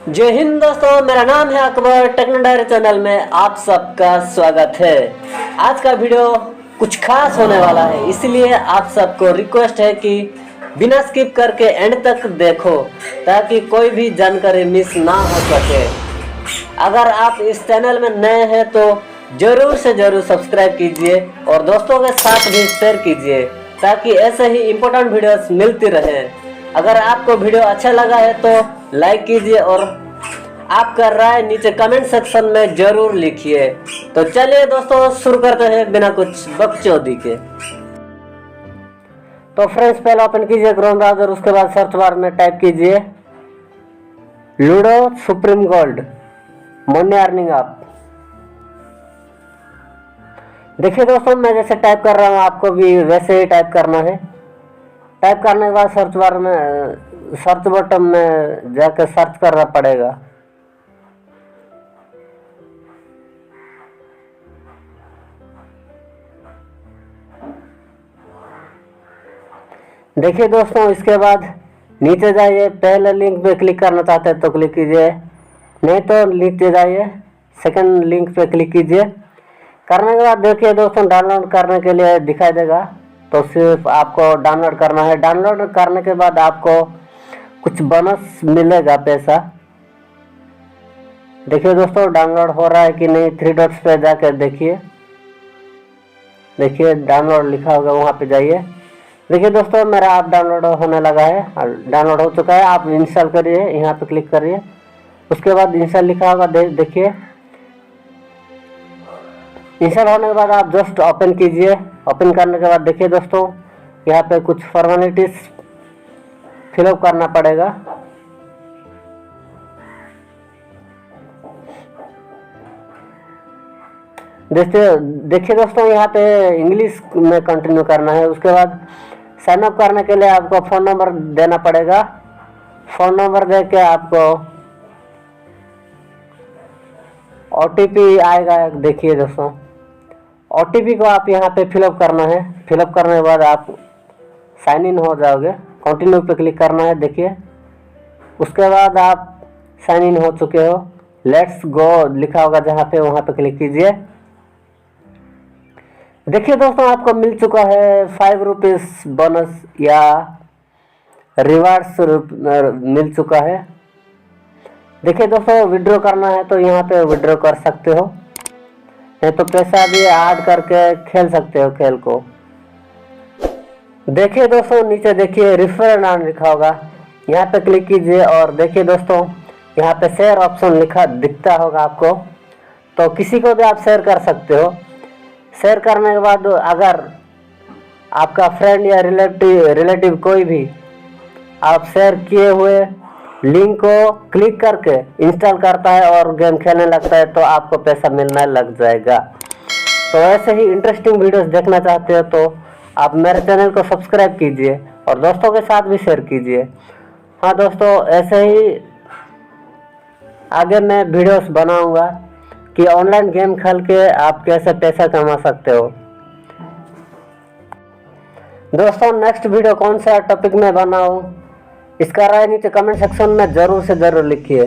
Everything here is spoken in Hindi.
जय हिंद दोस्तों, मेरा नाम है अकबर। टेक्नो डायरी चैनल में आप सबका स्वागत है। आज का वीडियो कुछ खास होने वाला है, इसलिए आप सबको रिक्वेस्ट है कि बिना स्किप करके एंड तक देखो ताकि कोई भी जानकारी मिस ना हो सके। अगर आप इस चैनल में नए हैं तो जरूर से जरूर सब्सक्राइब कीजिए और दोस्तों के साथ भी शेयर कीजिए ताकि ऐसे ही इम्पोर्टेंट वीडियोस मिलती रहे। अगर आपको वीडियो अच्छा लगा है तो लाइक कीजिए और आपका राय नीचे कमेंट सेक्शन में जरूर लिखिए। तो चलिए दोस्तों शुरू करते हैं बिना कुछ बकचोदी के। तो फ्रेंड्स, पहले ओपन कीजिए क्रोम ब्राउजर, उसके बाद सर्च बार में टाइप कीजिए ludo supreme gold money earning app. देखिए दोस्तों, मैं जैसे टाइप कर रहा हूँ आपको भी वैसे ही टाइप करना है। टाइप करने के बाद सर्च बार में सर्च बटन में जाकर सर्च करना पड़ेगा। देखिए दोस्तों, इसके बाद नीचे जाइए। पहले लिंक पे क्लिक करना चाहते हैं तो क्लिक कीजिए, नहीं तो नीचे जाइए सेकंड लिंक पे क्लिक कीजिए। करने के बाद देखिए दोस्तों, डाउनलोड करने के लिए दिखाई देगा, तो सिर्फ आपको डाउनलोड करना है। डाउनलोड करने के बाद आपको कुछ बोनस मिलेगा पैसा। देखिए दोस्तों, डाउनलोड हो रहा है कि नहीं, थ्री डॉट्स पे जाकर देखिए। देखिए डाउनलोड लिखा होगा, वहाँ पे जाइए। देखिए दोस्तों, मेरा ऐप डाउनलोड होने लगा है और डाउनलोड हो चुका है। आप इंस्टॉल करिए, यहाँ पे क्लिक करिए, उसके बाद इंस्टॉल लिखा होगा, देखिए इंस्टॉल होने के बाद आप जस्ट ओपन कीजिए। ओपन करने के बाद देखिए दोस्तों, यहाँ पे कुछ फॉर्मेलिटीज फिलअप करना पड़ेगा। देखिए दोस्तों, यहाँ पे इंग्लिश में कंटिन्यू करना है। उसके बाद साइन अप करने के लिए आपको फ़ोन नंबर देना पड़ेगा। फ़ोन नंबर दे के आपको OTP आएगा। देखिए दोस्तों, OTP को आप यहाँ पे फिलअप करना है। फिलअप करने के बाद आप साइन इन हो जाओगे। कंटिन्यू पे क्लिक करना है। देखिए उसके बाद आप साइन इन हो चुके हो। लेट्स गो लिखा होगा जहाँ पे, वहाँ पे क्लिक कीजिए। देखिए दोस्तों, आपको मिल चुका है 5 रुपीज़ बोनस या रिवार्ड्स मिल चुका है। देखिए दोस्तों, विड्रॉ करना है तो यहाँ पे विड्रॉ कर सकते हो, नहीं तो पैसा भी ऐड करके खेल सकते हो खेल को। देखिए दोस्तों, नीचे देखिए रेफर नाम लिखा होगा, यहाँ पे क्लिक कीजिए और देखिए दोस्तों, यहाँ पे शेयर ऑप्शन लिखा दिखता होगा आपको, तो किसी को भी आप शेयर कर सकते हो। शेयर करने के बाद अगर आपका फ्रेंड या रिलेटिव कोई भी आप शेयर किए हुए लिंक को क्लिक करके इंस्टॉल करता है और गेम खेलने लगता है तो आपको पैसा मिलना लग जाएगा। तो ऐसे ही इंटरेस्टिंग वीडियोस देखना चाहते हो तो आप मेरे चैनल को सब्सक्राइब कीजिए और दोस्तों के साथ भी शेयर कीजिए। हाँ दोस्तों, ऐसे ही आगे मैं वीडियोस बनाऊंगा कि ऑनलाइन गेम खेल के आप कैसे पैसा कमा सकते हो। दोस्तों, नेक्स्ट वीडियो कौन सा टॉपिक में बनाऊं, इसका राय नीचे कमेंट सेक्शन में जरूर से जरूर लिखिए।